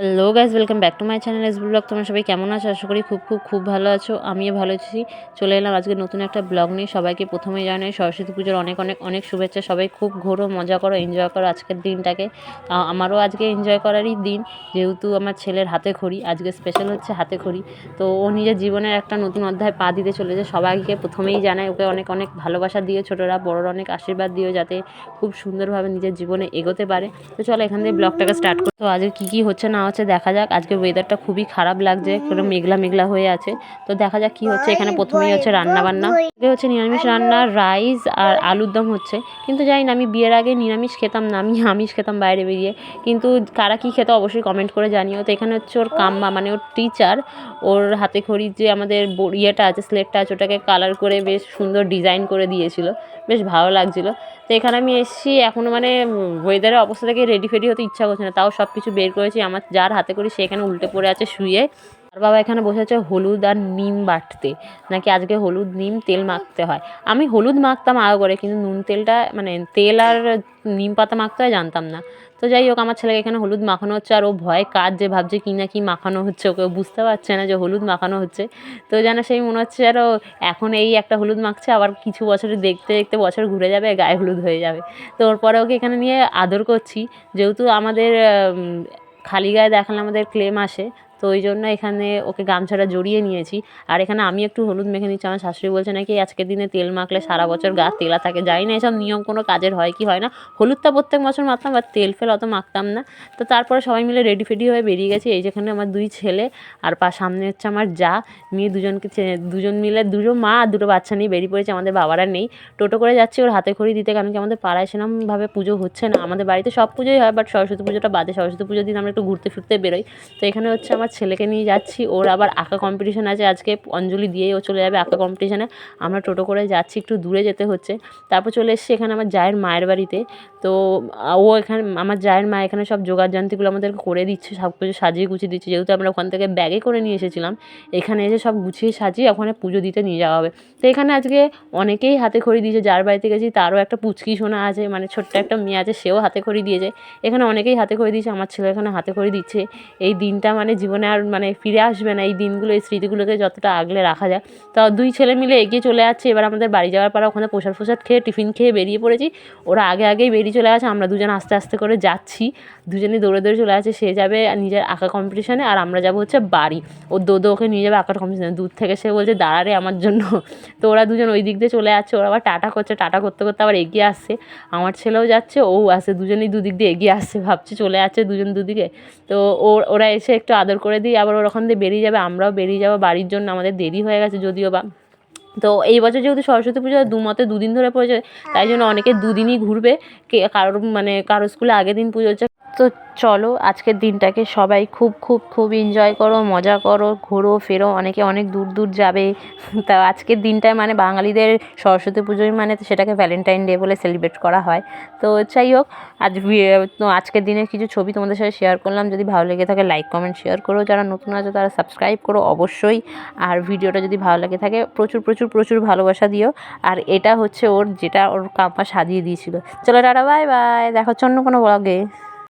Hello guys, welcome back to my channel S blog. তোমরা সবাই কেমন আছো? আশা করি খুব ভালো আছো। আমিও ভালো আছি। চলে এলাম আজকে নতুন একটা ব্লগ নিয়ে। সবাইকে প্রথমেই জানাই সরস্বতী পুজোর অনেক শুভেচ্ছা। সবাই খুব ঘোরো, মজা করো, এনজয় করো আজকের দিনটাকে। আমারও আজকে এনজয় করারই দিন, যেহেতু আমার ছেলের হাতে খড়ি। আজকে স্পেশাল হচ্ছে হাতে খড়ি। তো ও নিজের জীবনের একটা নতুন অধ্যায় পা দিতে চলেছে। সবাইকে প্রথমেই জানাই ওকে অনেক ভালোবাসা দিও, ছোটরা বড়রা অনেক আশীর্বাদ দিও, যাতে খুব সুন্দরভাবে নিজের জীবনে এগোতে পারে। তো চলো এখান থেকে ব্লগটাকে স্টার্ট করি। তো আজকে কী হচ্ছে না হচ্ছে দেখা যাক। আজকে ওয়েদারটা খুবই খারাপ লাগছে, কোনো মেঘলা হয়ে আছে। তো দেখা যাক কি হচ্ছে। এখানে প্রথমেই হচ্ছে রান্নাবান্না হচ্ছে, নিরামিষ রান্না, রাইস আর আলুর দম হচ্ছে। কিন্তু জানি না, আমি বিয়ের আগে নিরামিষ খেতাম না, আমি আমিষ খেতাম বাইরে বেরিয়ে। কিন্তু কারা কী খেতে অবশ্যই কমেন্ট করে জানিও। তো এখানে হচ্ছে ওর কাম্মা, মানে ওর টিচার, ওর হাতে খড়ির যে আমাদের ইয়েটা আছে, স্লেটটা আছে, ওটাকে কালার করে বেশ সুন্দর ডিজাইন করে দিয়েছিল, বেশ ভালো লাগছিলো। তো এখানে আমি এসেছি, এখনও মানে ওয়েদারের অবস্থা থেকে রেডি হতে ইচ্ছা করছে না, তাও সব কিছু বের করেছি। আমার যার হাতে করি সে এখানে উল্টে পড়ে আছে শুয়ে। আর বাবা এখানে বসে আছে হলুদ আর নিম বাটতে, নাকি আজকে হলুদ নিম তেল মাখতে হয়। আমি হলুদ মাখতাম আগে করে, কিন্তু নুন তেলটা মানে তেল আর নিম পাতা মাখতে হয় জানতাম না। তো যাই হোক, আমার ছেলেকে এখানে হলুদ মাখানো হচ্ছে, আর ও ভয়ে কাজ যে ভাবছে কী না কি মাখানো হচ্ছে, ওকে বুঝতে পারছে না যে হলুদ মাখানো হচ্ছে। তো যেন সেই মনে হচ্ছে আরও এখন এই একটা হলুদ মাখছে, আবার কিছু বছরে দেখতে বছর ঘুরে যাবে, গায়ে হলুদ হয়ে যাবে। তো ওর ওকে এখানে নিয়ে আদর করছি, যেহেতু আমাদের খালি গায়ে দেখালে আমাদের ক্লেম আসে। তো ওই জন্য এখানে ওকে গামছাটা জড়িয়ে নিয়েছি। আর এখানে আমি একটু হলুদ মেখে নিচ্ছি। আমার শাশুড়ি বলছে নাকি আজকের দিনে তেল মাখলে সারা বছর গা তেলা থাকে। জানি না এসব নিয়ম কোনো কাজের হয় কি হয় না। হলুদটা প্রত্যেক বছর মাখতাম, আর তেল ফেল অত মাখতাম না। তো তারপরে সবাই মিলে রেডি হয়ে বেরিয়ে গেছি। এই যেখানে আমার দুই ছেলে, আর সামনে হচ্ছে আমার যা, মেয়ে দুজন মিলে, দুটো মা আর দুটো বাচ্চা নিয়ে বেরিয়ে পড়েছে। আমাদের বাবারা নেই। টোটো করে যাচ্ছি ওর হাতে খড়ি দিতে, কারণ কি আমাদের পাড়ায় সেরকমভাবে পুজো হচ্ছে না। আমাদের বাড়িতে সব পুজোই হয়, বাট সরস্বতী পুজোটা বাদে। সরস্বতী পুজোর দিন আমরা একটু ঘুরতে ফিরতে বেরোই। তো এখানে হচ্ছে আমার ছেলেকে নিয়ে যাচ্ছি, ওর আবার আঁকা কম্পিটিশান আছে আজকে। অঞ্জলি দিয়েই ও চলে যাবে আঁকা কম্পিটিশানে। আমরা টোটো করে যাচ্ছি, একটু দূরে যেতে হচ্ছে। তারপর চলে এসেছি এখানে আমার জায়ের মায়ের বাড়িতে। তো ও এখানে, আমার জায়ের মা এখানে সব জোগাড়যন্ত্রগুলো আমাদেরকে করে দিচ্ছে, সব কিছু সাজিয়ে গুছিয়ে দিচ্ছে। যেহেতু আমরা ওখান থেকে ব্যাগে করে নিয়ে এসেছিলাম, এখানে এসে সব গুছিয়ে সাজিয়ে ওখানে পুজো দিতে নিয়ে যাওয়া হবে। তো এখানে আজকে অনেকেই হাতে খড়ি দিয়েছে। যার বাড়িতে গেছি তারও একটা পুচকি সোনা আছে, মানে ছোট্ট একটা মেয়ে আছে, সেও হাতে খড়ি দিয়েছে। এখানে অনেকেই হাতে খড়ি দিয়েছে, আমার ছেলে এখানে হাতে খড়ি দিচ্ছে। এই দিনটা মানে জীবনে আর মানে ফিরে আসবে না। এই দিনগুলো, এই স্মৃতিগুলোকে যতটা আগলে রাখা যায়। তো দুই ছেলে মিলে এগিয়ে চলে যাচ্ছে। এবার আমাদের বাড়ি যাওয়ার পর ওখানে প্রসাদ খেয়ে, টিফিন খেয়ে বেরিয়ে পড়েছি। ওরা আগেই বেরিয়ে চলে গেছে। আমরা দুজন আস্তে করে যাচ্ছি, দুজনেই দৌড়ে চলে আছে। সে যাবে নিজের আঁকা কম্পিটিশানে, আর আমরা যাবো হচ্ছে বাড়ি। ও ওকে নিয়ে যাবে আঁকার কম্পিটিশানে। দূর থেকে সে বলছে দাঁড়া রে আমার জন্য। তো ওরা দুজন ওই দিক দিয়ে চলে যাচ্ছে। ওরা আবার টাটা করতে আবার এগিয়ে আসছে। আমার ছেলেও যাচ্ছে, ও আসছে, দুজনেই দুদিক দিয়ে এগিয়ে আসছে, ভাবছি চলে যাচ্ছে দুজন দুদিকে। তো ওরা এসে একটু আদর করে দিই, আবার ওরা ওখান দিয়ে বেরিয়ে যাবে, আমরাও বেরিয়ে যাবো বাড়ির জন্য। আমাদের দেরি হয়ে গেছে যদিও বা। তো এই বছর যেহেতু সরস্বতী পুজো দুদিন ধরে পড়েছে, তাই জন্য অনেকে দুদিনই ঘুরবে। কারোর স্কুলে আগের দিন পুজো হচ্ছে। তো চলো আজকের দিনটাকে সবাই খুব এনজয় করো, মজা করো, ঘোরো ফেরো। অনেকে অনেক দূর যাবে। তা আজকের দিনটায় মানে বাঙালিদের সরস্বতী পুজোয় মানে সেটাকে ভ্যালেন্টাইন ডে বলে সেলিব্রেট করা হয়। তো যাই হোক, তো আজকের দিনের কিছু ছবি তোমাদের সাথে শেয়ার করলাম। যদি ভালো লেগে থাকে লাইক কমেন্ট শেয়ার করো, যারা নতুন আছে তারা সাবস্ক্রাইব করো অবশ্যই। আর ভিডিওটা যদি ভালো লাগে থাকে প্রচুর ভালোবাসা দিও। আর এটা হচ্ছে যেটা ওর কাম্পা সাজিয়ে দিয়েছিল। চলো টাটা, বাই বাই, দেখা হচ্ছে অন্য কোনো ব্লগে।